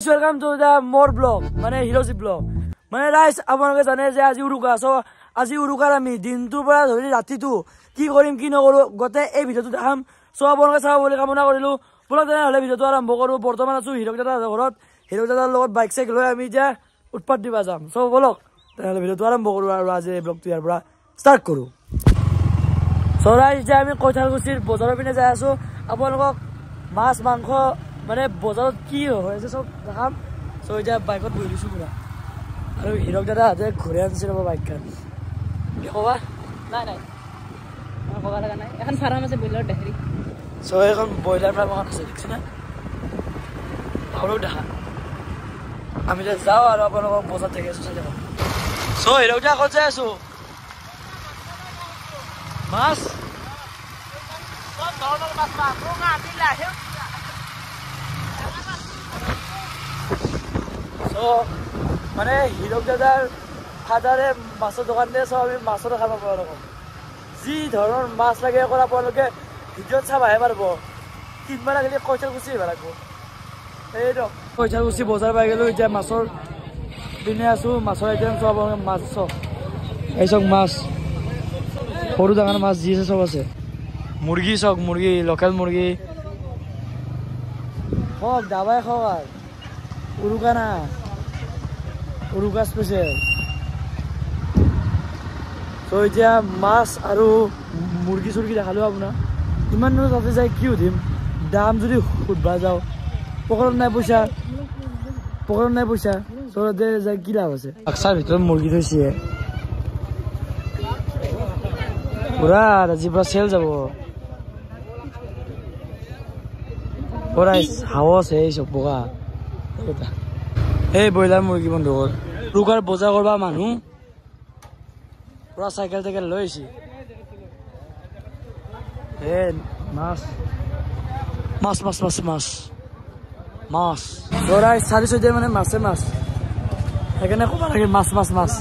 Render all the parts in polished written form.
Welcome to the more blog, মানে হিৰোজি blog মানে ৰাইজ আপোনালোকে জানে যে আজি উৰুকা সো আজি উৰুকাৰ আমি দিনটোৰ পৰা ধৰি ৰাতিটো কি কৰিম কি নকৰো গতে এই ভিডিওটো দেখাম সো আপোনালোকে চাব বুলি কামনা কৰিলো ব্লগ তেনেহলে ভিডিওটো আৰম্ভ কৰো বৰ্তমান আছো হিৰক দাদাৰ ঘৰত হিৰক দাদাৰ লগত বাইক সাইকেল লৈ আমি যা উৎপাত দিবা যাম সো বলক তেনেহলে ভিডিওটো আৰম্ভ কৰো আৰু আজি এই ব্লগটো ইয়াৰ পৰা ষ্টাৰ্ট কৰো সো ৰাইজ যে আমি কৈঠালকুছিৰ বজাৰৰ পিনে যাই আছো আপোনালোকক মাছ মাংস মানে বজাৰত কি হৈ আছে সব দেখাম সো এতিয়া বাইকত বহি দিছো পুৰা আৰু হিৰক দাদা হাতে ঘূৰি আনিছে ৰ'ব বাইকখন কি ক'বা নাই নাই মই ক'ব লগা নাই এখন ফাৰ্ম আছে ব্ৰইলাৰ ডেইৰী সো এখন ব্ৰইলাৰ ফাৰ্ম আছে দেখিছেনে আৰু দেখা আমি যে যাওঁ আৰু আপোনালোকক বজাৰত দেখি আছো চাই থাকক সো হিৰক দা ক'ত যাই আছো মাছ সব ধৰণৰ মাছ পাব ৰঙা বিলাহী মানে হিৰক দাদাৰ ফাদাৰে মাছৰ দোকান দিয়ে সব আমি মাছৰ খাব পাৰোঁ যি ধৰণৰ মাছ লাগে অকল আপোনালোকে ভিডিঅ'ত চাবাহে পাৰিব কিনবা লাগিলে কৈঠালকুছি আহিব লাগিব এইটো কৈঠালকুছি বজাৰ পাই গ'লো এতিয়া মাছৰ পিনে আছো মাছৰ আইটেম চব আপোনালোকে মাছ চব এই চব মাছ সৰু ডাঙৰ মাছ যি আছে চব আছে মুৰ্গী চক মুৰ্গী লোকেল মুৰ্গী হওক দাবাই খাওক আৰু উৰুকা না উৰুকা স্পেচিয়েল তো এতিয়া মাছ আৰু মুৰ্গী চুৰ্গী দেখালোঁ আপোনাক ইমান দূৰত তাতে যাই কি সুধিম দাম যদি সুধবা যাওঁ পকেটত নাই পইচা তো তাতে যাই কি লাভ আছে বাক্সাৰ ভিতৰত মুৰ্গী থৈছে পুৰা আজিৰ পৰা চেল যাব হাৱচ এই চব বগা এই ব্ৰইলাৰ মুৰ্গী বন্ধুকৰ উৰুকাৰ বজাৰ কৰবা মানুহ পুৰা চাইকেল টাইকেল লৈ আহিছে মাছ মাছ মাছ মাছ মাছ মাছ ধৰা 4-6 মানে মাছে মাছ সেইকাৰণে ক'ব লাগে মাছ মাছ মাছ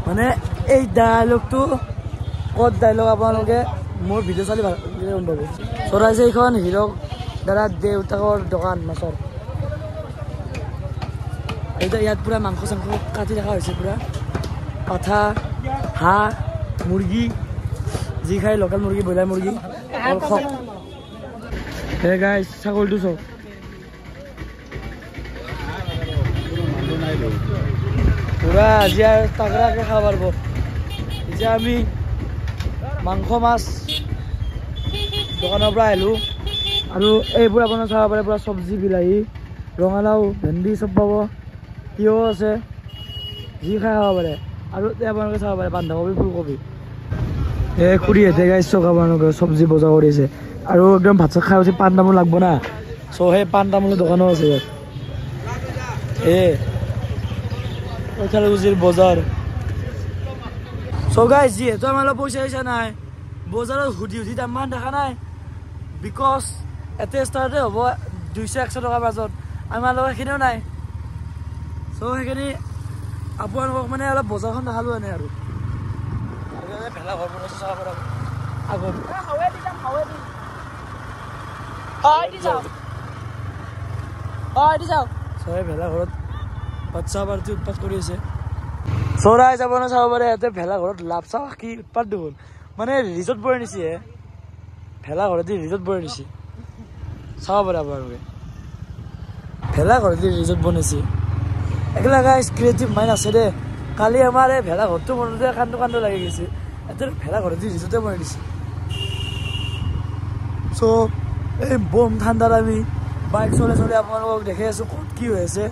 মানে এই ডাইলগটো ক'ত ডাইলগ আপোনালোকে মোৰ ভিডিঅ' চালি ভাল গম পাব চৰাই যে এইখন হিৰক দাদা দেউতাকৰ দোকান মাছৰ এইটো ইয়াত পুৰা মাংস চাংস কাটি ৰখা হৈছে পুৰা পাঠা হাঁহ মুৰ্গী যি খাই লোকেল মুৰ্গী ব্ৰইলাৰ মুৰ্গী সেই গাইজ ছাগলটো চব পুৰা আজি আৰু তাগৰাকে খাব পাৰিব এতিয়া আমি মাংস মাছ দোকানৰ পৰা আহিলোঁ আৰু এইবোৰ আপোনাৰ চাব পাৰে পুৰা চব্জি বিলাহী ৰঙালাও ভেন্দি চব পাব তিয়হ আছে যি খাই খাব পাৰে আৰু আপোনালোকে চাব পাৰে বন্ধাকবি ফুলকবি এই খুৰীহঁতে গাইছ চক আপোনালোকে চব্জি বজাৰ কৰিছে আৰু একদম ভাত চাত খাই উঠি পাণ তামোল লাগব না চ' সেই পাণ তামোলৰ দোকানো আছে ইয়াত কৈঠালকুছিৰ বজাৰ চ' গাইছ যিহেতু আমাৰ অলপ পইচা চইচা নাই বজাৰত সুধি দামমান দেখা নাই বিকজ এতে ষ্টাৰ্টে হ'ব 200-100 টকাৰ মাজত আমাৰ লগত সেইখিনিও নাই চ' সেইখিনি আপোনালোকক মানে অলপ বজাৰখন দেখালোঁ এনে আৰু ভেলা ঘৰ বনাইছে চাব পৰা আগত ভেলা ঘৰত বাচ্চা পাৰ্টি উৎপাত কৰি আছে চৰাই যাব না চাব পাৰে ইয়াতে ভেলা ঘৰত লাভ চাওঁ কি উৎপাত দেখোন মানে ৰিজৰ্ট বনাই নিছে ভেলা ঘৰত দি ৰিজৰ্ট বনাই নিছে চাব পাৰে আপোনালোকে ভেলা ঘৰত দি ৰিজৰ্ট বনাইছে একেলা গাইজ ক্ৰিয়েটিভ মাইণ্ড আছে দে কালি আমাৰ এই ভেলা ঘৰটো বনাওঁতে কান্দো লাগি গৈছে এতিয়া ভেলা ঘৰত দি ৰিজৰ্টে বনাই দিছে চ' এই বম ঠাণ্ডাত আমি বাইক চলাই আপোনালোকক দেখি আছোঁ ক'ত কি হৈ আছে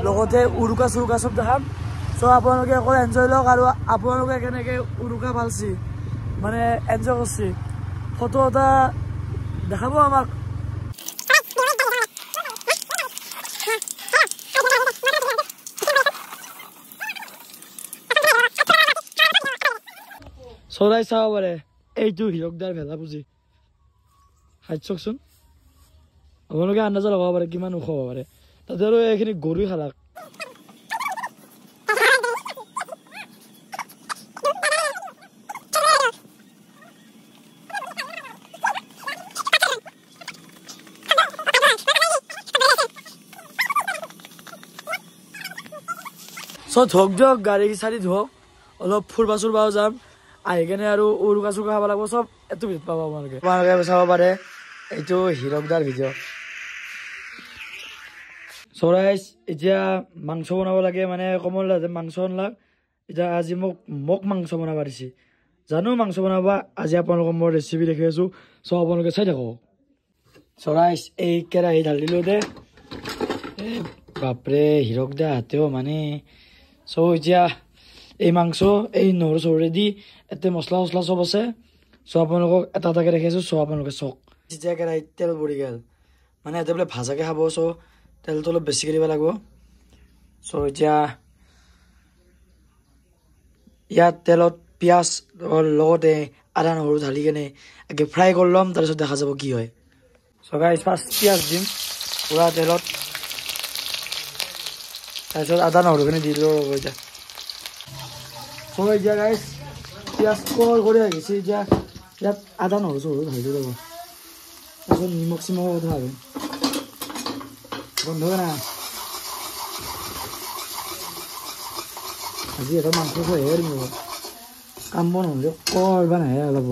লগতে উৰুকা চুৰুকা চব দেখাম চ' আপোনালোকে অকল এনজয় লওক আৰু আপোনালোকে কেনেকৈ উৰুকা পালছি মানে এনজয় কৰিছে ফটো এটা দেখাব আমাক চৰাই চাব পাৰে এইটো হিৰকদাৰ ভেলা পুজি হাইট চাওকচোন আপোনালোকে আন্দাজত লগাব পাৰে কিমান ওখ হ'ব পাৰে তাতে আৰু এইখিনি গৰু খালাক ধক ধক গাড়ী চাৰি ধক অলপ ফুৰবা চুৰবাও যাম আহি কেনে আৰু উৰুকা চুৰুকা খাব লাগিব চব এইটো ভিতৰত পাব আপোনালোকে চাব পাৰে এইটো হিৰকদাৰ ভিডিঅ' চৰাইজ এতিয়া মাংস বনাব লাগে মানে কমল দাদা মাংস আনলাক এতিয়া আজি মোক মাংস বনাব দিছে জানো মাংস বনাবা আজি আপোনালোকক মই ৰেচিপি দেখি আছো চব আপোনালোকে চাই থাকক চৰাইজ এই কেৰাহী ঢালি দিলো দে বাপৰে হিৰকদা হাতেও মানে চ' এতিয়া এই মাংস এই নহৰু চহৰু দি এতে মছলা চছলা চব আছে চ' আপোনালোকক এটা এটাকে দেখাইছো চ' আপোনালোকে চক যেতিয়া কেৰাহীত তেল পৰি গ'ল মানে ইয়াতে বোলে ভাজাকে খাব চ' তেলটো অলপ বেছিকৈ দিব লাগিব চ' এতিয়া ইয়াত তেলত পিঁয়াজ লগতে আদা নহৰু ঢালি কেনে একে ফ্ৰাই কৰি ল'ম তাৰপিছত দেখা যাব কি হয় চ' গাইজ ফাৰ্ষ্ট পিঁয়াজ দিম পুৰা তেলত তাৰপিছত আদা নহৰুখিনি দি দিলোঁ ৰ'ব এতিয়া চ' এতিয়া গাইজ পিঁয়াজ কল কৰি আহিছে এতিয়া ইয়াত আদা নহৰু চহৰু ঢালি দিব ৰ'ব তাৰপিছত নিমখ চিমখৰ কথা ভাবিম বন্ধ না আজি এটা মাংস খোৱাহে দিম ৰ'ব কাম বন হ'লে কৰবা নাহে অলপ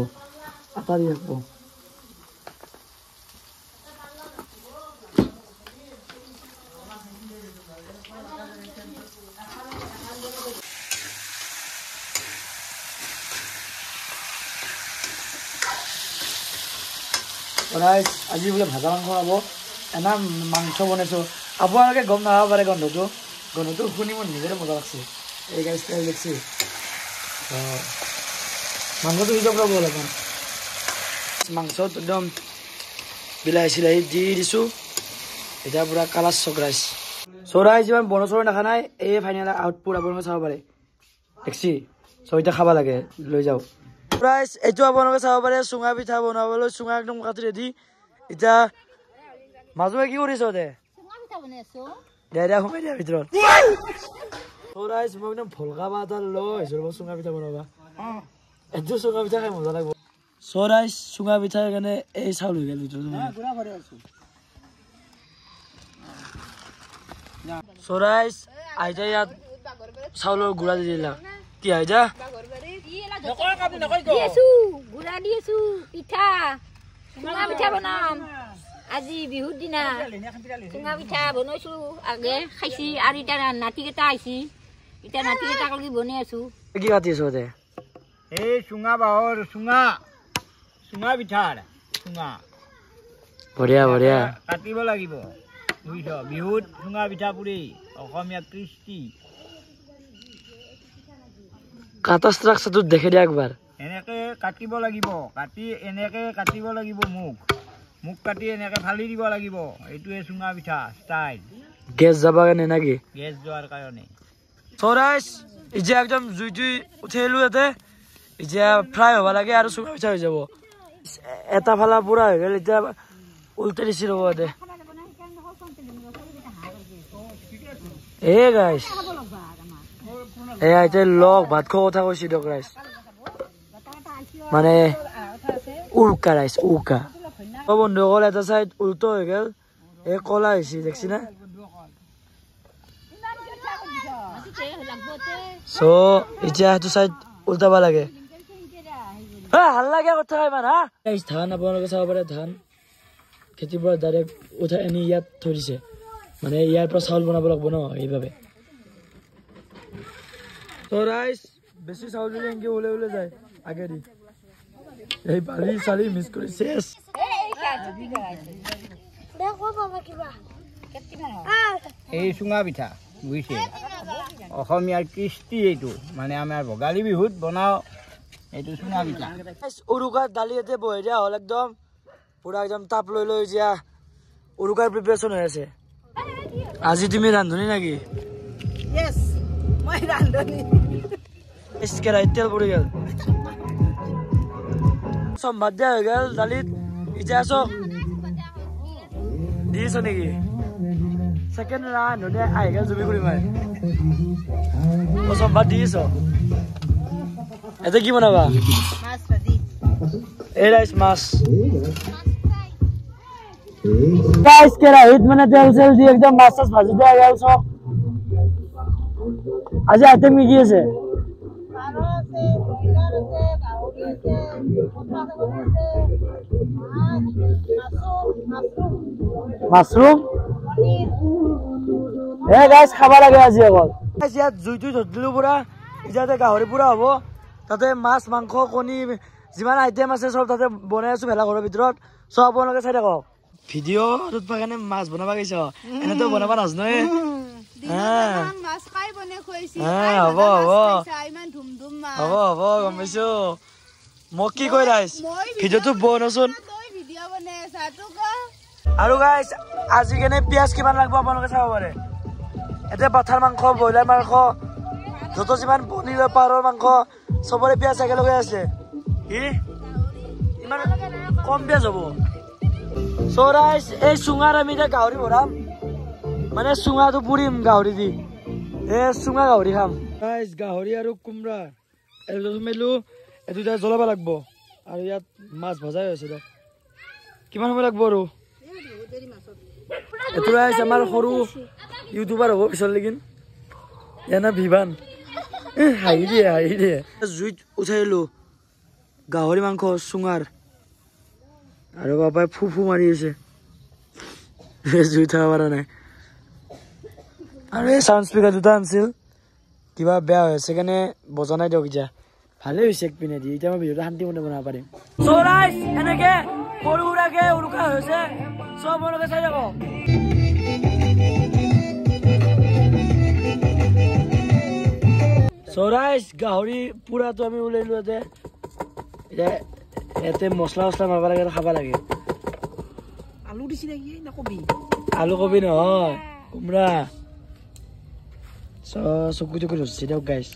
আটা দি থাকিব আজি বোলে ভাজা মাংস খাব এনা মাংস বনাইছোঁ আপোনালোকে গম নাপাব পাৰে গন্ধটো শুনি মোৰ নিজৰে মজা লাগছে এই গাইজ ষ্টাইল দেখছি মাংসটো সিজক ল'ব অলপ মাংসত একদম বিলাহী চিলাহী দি দিছোঁ এতিয়া পূৰা কালাৰ চকৰাইছ চৰাই যিমান বন চৰাই নাখা নাই এই ফাইনেল আউটপুট আপোনালোকে চাব পাৰে দেখছি চ' এতিয়া খাব লাগে লৈ যাওক প্ৰাইজ এইটো আপোনালোকে চাব পাৰে চুঙা পিঠা বনাবলৈ চুঙা একদম কাটি ৰেডি এতিয়া মাজুৱে কি কৰিছ দে দে সোমাই দিয়া ভিতৰত চৰাই মই একদম ভলকা বা এটা লৈ চুঙা পিঠা বনাবা এইটো চুঙা পিঠা খাই মজা লাগিব চৰাই চুঙা পিঠাৰ কাৰণে এই চাউল হৈ গ'ল ভিতৰত চৰাই আইতা ইয়াত চাউলৰ গুড়া দি দিলা কি আইতা গুড়া দি আছো পিঠা চুঙা পিঠা বনাম আজি বিহুৰ দিনা চুঙা পিঠা বনাইছো আগে খাইছি আৰু এতিয়া নাতিকেইটা আহিছি এতিয়া নাতিকেইটাক লাগি বনাই আছো কি কাটি আছো দে এই চুঙা বাহৰ চুঙা পিঠাৰ চুঙা বঢ়িয়া বঢ়িয়া কাটিব লাগিব বুজিছ বিহুত চুঙা পিঠা পুৰি অসমীয়া কৃষ্টি কাটা ষ্ট্ৰাকচাৰটো দেখে দিয়া একবাৰ এনেকে কাটিব লাগিব এনেকে কাটিব লাগিব মুখ কাটি এনেকে ফালি দিব লাগিব এইটোৱে চুঙা পিঠা ষ্টাইল গেছ যাবা কাৰণে নাকি গেছ যোৱাৰ কাৰণে চৰাই এতিয়া একদম জুইটো উঠিলো ইয়াতে এতিয়া ফ্ৰাই হ'ব লাগে আৰু চুঙা পিঠা হৈ যাব এটা ফালা পুৰা হৈ গ'ল এতিয়া উল্টে দিছি ৰ'ব দে এ গাইছ এয়া এতিয়া লগ ভাত খোৱা কথা কৈছি দিয়ক ৰাইজ মানে উৰুকা ৰাইজ উৰুকা বন্ধুসকল এটা চাইড উল্টো হৈ গ'ল এই কলা হৈছে দেখছি না চ' এতিয়া সেইটো চাইড উল্টাব লাগে ভাল লাগে কথা ইমান হা ধান আপোনালোকে চাব পাৰে ধান খেতিৰ পৰা ডাইৰেক্ট উঠাই আনি ইয়াত থৈ দিছে মানে ইয়াৰ পৰা চাউল বনাব লাগিব ন এইভাবে তো ৰাইজ বেছি চাউল দিলে এনেকৈ ওলাই যায় আগেদি এই বালি চালি মিছ কৰি চেছ এই চুঙা পিঠা বুজিছে অসমীয়াৰ কৃষ্টি এইটো মানে আমাৰ ভোগালী বিহুত বনাওঁ এইটো চুঙা পিঠা উৰুকাৰ দালি ইয়াতে বহি দিয়া হ'ল একদম পুৰা একদম তাপ লৈ এতিয়া উৰুকাৰ প্ৰিপেৰেশ্যন হৈ আছে আজি তুমি ৰান্ধনি নেকি কেৰাহীত তেল পৰি গ'ল চব ভাত দিয়া হৈ গ'ল দালিত এতিয়া চব দিছ নেকি সেকেন্ড ৰান্ধনি আহি গ'ল জুবি কৰি মাৰি চব ভাত দিছ এতিয়া কি বনাবা এই ৰাইচ মাছ কেৰাহীত মানে তেল চেল দি একদম মাছ চাছ ভাজি দিয়া গ'ল চব আজি আইটেম কি আছে মাশরুম গাইস খাবা লাগে আজি অকল ইয়াত জুইটো ধৰিলো পুৰা ইয়াতে গাহৰি পুৰা হ'ব তাতে মাছ মাংস কণী যিমান আইটেম আছে সব তাতে বনাই আছো ভেলা ঘৰৰ ভিতৰত সব আপোনালোকে চাই থাকক ভিডিঅ'টোত কাৰণে মাছ বনাব গৈছ এনেতো বনাব নাজানোৱে মাছ খাই বনাই খুৱাইছি হ'ব গম পাইছো মোক কি কৈ ৰাইছ ভিডিঅ'টো বনাচোন ভিডিঅ' বনাই আছা তোক আৰু গাইছ আজি কেনে পিয়াজ কিমান লাগব আপোনালোকে চাব পাৰে এটা পাঠাৰ মাংস ব্ৰইলাৰ মাংস যত যিমান পনীৰ পাৰৰ মাংস সবৰে পিয়াজ একেলগে আছে কি ইমান কম পিয়াজ হ'ব সো গাইছ এই চুঙাৰ আমি এতিয়া গাহৰি ভৰাম মানে চুঙাটো পুৰিম গাহৰি দি চুঙা গাহৰি খাম গাইছ গাহৰি আৰু কোমৰা এইটো মেলো এইটো এতিয়া জ্বলাব লাগিব আৰু ইয়াত মাছ ভজাই হৈছে দিয়ক কিমান সময় লাগিব আৰু এইটো গাইছ আমাৰ সৰু ইউটিউবাৰ হ'ব পিছৰ লেকিন এনে ভিভান হাঁহি দিয়ে জুইত উঠাইলো গাহৰি মাংস চুঙাৰ আৰু বাবাই ফু মাৰি আছে জুই উঠাব পৰা নাই আৰু এই চাউণ্ড স্পীকাৰ দুটা আনিছিল কিবা বেয়া হৈ আছে কাৰণে বজা নাই দিয়ক এতিয়া ভালে হৈছে এক পিনে দি এতিয়া মই ভিডিঅ'টো শান্তিমতে বনাব পাৰিম এনেকে সৰু সুৰাকে উৰুকা হৈছে চব মনকে চাই যাব চৰাইছ গাহৰি পুৰাটো আমি ওলাইলো ইয়াতে মছলা মাৰিব লাগে খাব লাগে আলু দিছি নেকি না কবি আলু কবি নহয় কোমৰা চকু ধৰিছে দিয়ক গাইছ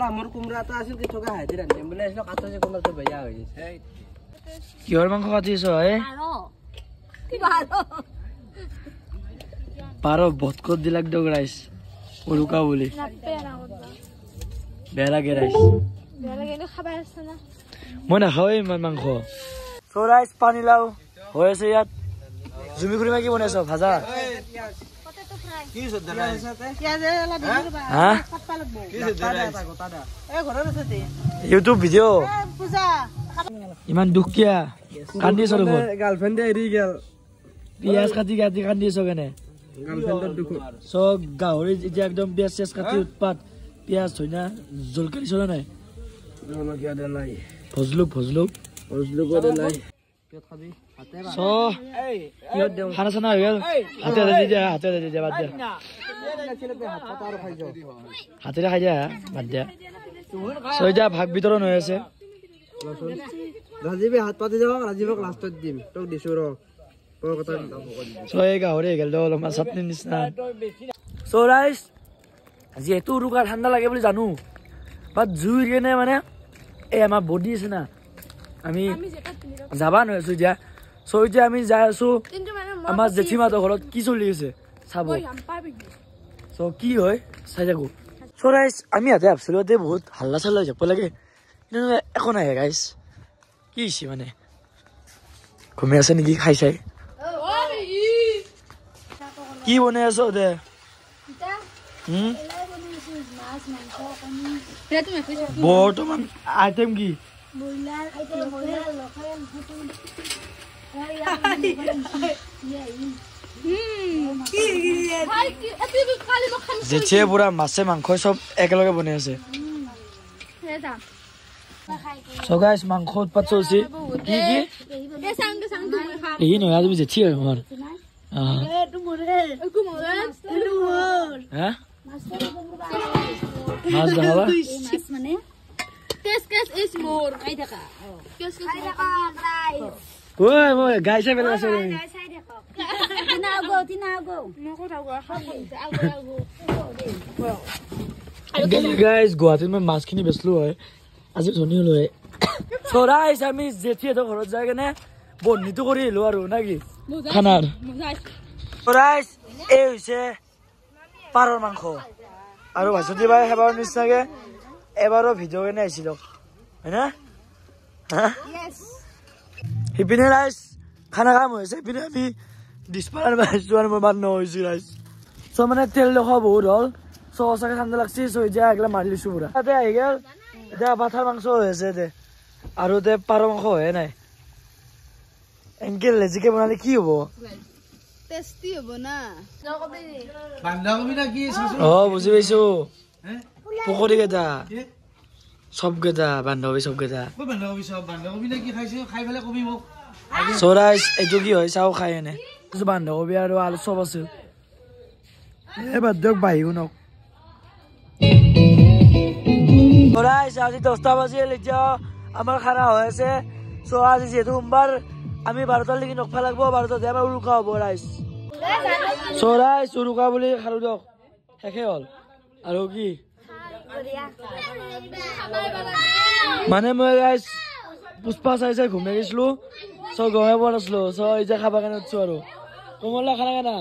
আমার কুমড়া তো আছিল কিছু গা হাজির আনতে বলে আসলো কাটা যে কুমড়া তো বেয়া হয়ে গেছে কিহৰ মাংস কাটিছ পাৰ ভটকত দিলাক দিয়ক ৰাইছ উৰুকা বুলি বেয়া লাগে ৰাইছ মই নাখাওঁৱে ইমান মাংস ৰাইছ পানীলাও হৈ আছে ইয়াত জুমি খুৰিমা কি বনাইছ ভাজা ইউটিউব ভিডিঅ ইমান দুখীয়া কান্দি আছ গাৰ্লফ্ৰেন্ডে এৰি গেল পিয়াজ কাটি কান্দি আছ কেনে গাৰ্লফ্ৰেন্ডৰ দুখ চব গাহৰি এতিয়া একদম পিয়াজ চেজ কাটি উৎপাত পিয়াজ ধইনা জলকাৰি চলা নাই ভজলুক নাই খানা চানা হৈ গেল হাতে দি দিয়া বাদ দিয়া হাতেৰে খাই দিয়া বাদ দিয়া এতিয়া ভাগ বিতৰণ হৈ আছে ৰাজীৱে হাত পাতি যাওক ৰাজীৱক লাষ্টত দিম তোক দিছো ৰ তোৰ কথা এই গাহৰি গেল অলপমান চাটনি নিচিনা ৰাইছ যিহেতু উৰুকা ঠাণ্ডা লাগে বুলি জানো বাট জুইৰ কেনে মানে এই আমাৰ বডি আছে না আমি যাবা নোৱাৰিছো এতিয়া এতিয়া আমি যাই আছো আমাৰ জেঠিমাহঁতৰ ঘৰত কি চলি আছে চাব কি হয় চাই থাকো ৰাইছ আমি ইয়াতে ভাবছিলো ইয়াতে বহুত হাল্লা চাল্লা যাব লাগে কিন্তু একো নাই গাইছ কি হৈছে মানে ঘুমি আছে নেকি খাই চাই কি বনাই আছ দে বৰ্তমান আইটেম কি জেঠিয়ে পুৰা মাছে মাংস চব একেলগে বনাই আছে গাইছ মাংস উৎপাত চলছে কি এই নহয় তুমি জেঠি হয় মোৰ মাছ দেখাবা মই গাই চাই পেলাই আছো গাইছ গুৱাহাটীত মই মাছখিনি বেচলো হয় আজি ধনী হলো হয় ৰাইছ আমি জেঠিহঁতৰ ঘৰত যাই কেনে বন্ধুটো কৰি আহিলো আৰু না কি খানাৰ ৰাইছ এই হৈছে পাৰৰ মাংস আৰু ভাজতি বাই সেবাৰ নিচিনাকে এবাৰো ভিডিঅ' কেনে আহিছিল হয় না সিপিনে ৰাইছ খানা কাম হৈছে সিপিনে আমি ডিছপাৰ যোৱাৰ মোৰ বাদ নহৈছো ৰাইছ মানে তেল দেখা বহুত হ'ল সঁচাকে ঠাণ্ডা লাগছি চ' এতিয়া এইগিলা মাৰি লৈছো পুৰা তাতে আহি গ'ল এতিয়া পাঠাৰ মাংস হৈ আছে দে আৰু দে পাৰ মাংস হয়ে নাই এনকে লেজিকে বনালে কি হ'ব টেষ্টি হ'ব না বান্ধাকবি না কি অ বুজি পাইছো পকৰি কেইটা চব কেইটা বান্ধৱী চব কেইটা বান্ধাকবি চব বান্ধাকবি না কি খাইছে খাই পেলাই কবি মোক চৰাই এইটো কি হয় চাও খাই এনে বান্ধৱী আৰু আলু চব আছে এই বাদ দিয়ক বাঢ়িও নক চৰাই আজি 10টা বাজিল এতিয়া আমাৰ খানা হৈ আছে চ' আজি যিহেতু সোমবাৰ আমি 12টালৈকে নখা লাগব 12টাতে আমাৰ উৰুকা হ'ব ৰাইজ চৰাই উৰুকা বুলি খালো দিয়ক শেষে হ'ল আৰু কি মানে মই গাইজ পুষ্পা চাই ঘুমাই গৈছিলো চ' গমে পোৱা নাছিলো চ' এতিয়া খাবা কাৰণে উঠছো আৰু কমলা খানা কেনা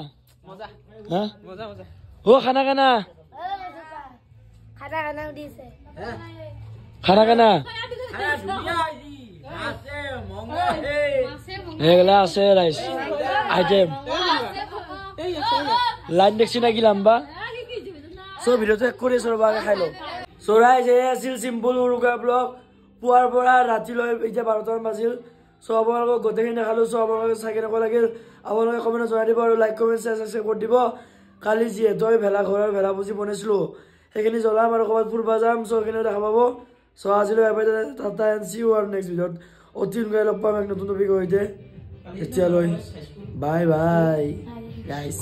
অ খানা কেনা খানা কেনা এইগিলা আছে ৰাইজ আইটেম লাইন দেখছি না কি লাম্বা চ' ভিডিঅ'টো শেষ কৰি আছো ৰ'বা খাই লওঁ চ' ৰাইজ এই আছিল চিম্পুল উৰুকা ব্লগ পুৱাৰ পৰা ৰাতিলৈ এতিয়া 12টামান বাজিল চ' আপোনালোকক গোটেইখিনি দেখালোঁ চ' আপোনালোকে চাই কেনেকুৱা লাগিল আপোনালোকে কমেণ্টত জনাই দিব আৰু লাইক কমেণ্ট শ্বেয়াৰ কৰি দিব কালি যিহেতু আমি ভেলাঘৰৰ ভেলাপুজি বনাইছিলোঁ সেইখিনি জ্বলাম আৰু ক'ৰবাত ফুৰিব যাম চ' সেইখিনিও দেখা পাব চ' আজিলৈ টাটা এণ্ড চি ইউ আৰু নেক্সট ভিডিঅ'ত অতি সোনকালে লগ পাম এক নতুন টপিকৰ সৈতে এতিয়ালৈ বাই বাই গাইজ